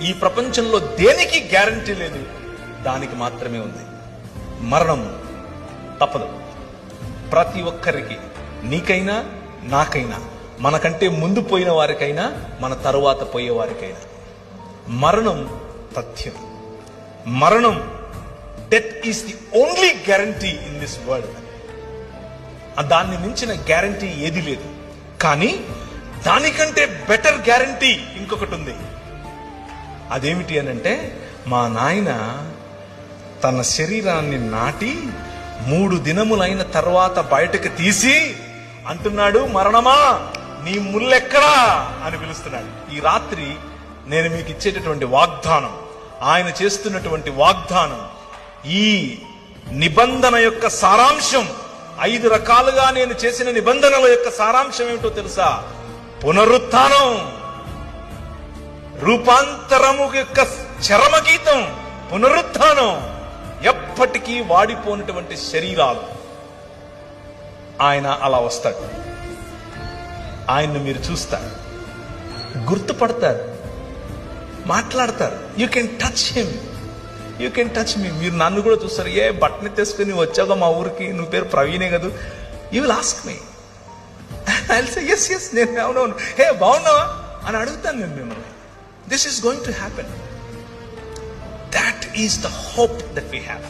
ఈ ప్రపంచంలో దేనికి గ్యారంటీ లేదు, దానికి మాత్రమే ఉంది. మరణం తప్పదు ప్రతి ఒక్కరికి, నీకైనా నాకైనా, మనకంటే ముందు పోయిన వారికైనా మన తరువాత పోయే వారికైనా. మరణం తథ్యం. మరణం, death is the only guarantee in this world. దాన్ని మించిన గ్యారంటీ ఏది లేదు. కానీ దానికంటే బెటర్ గ్యారంటీ ఇంకొకటి ఉంది. అదేమిటి అనంటే, మా నాయన తన శరీరాన్ని నాటి 3 దినములైన తర్వాత బయటకు తీసి అంటున్నాడు, మరణమా నీ ముల్లెక్కడా అని పిలుస్తున్నాడు. ఈ రాత్రి నేను మీకు ఇచ్చేటటువంటి వాగ్దానం, ఆయన చేస్తున్నటువంటి వాగ్దానం, ఈ నిబంధన యొక్క సారాంశం, 5 రకాలుగా నేను చేసిన నిబంధనల యొక్క సారాంశం ఏమిటో తెలుసా? పునరుత్థానం, రూపాంతరము యొక్క చరమగీతం, పునరుత్థానం. ఎప్పటికీ వాడిపోయినటువంటి శరీరాలు. ఆయన అలా వస్తాడు. ఆయన్ను మీరు చూస్తారు, గుర్తుపడతారు, మాట్లాడతారు. You can touch him, you can touch me. మీరు నన్ను కూడా చూస్తారు. ఏ బట్టని తెచ్చుకుని వచ్చావుగా మా ఊరికి, నువ్వు పేరు ప్రవీణే కదా, you will ask me. I will say yes, నేను అవునవును, హే బాగున్నావా అని అడుగుతాను నేను మిమ్మల్ని. This is going to happen. That is the hope that we have.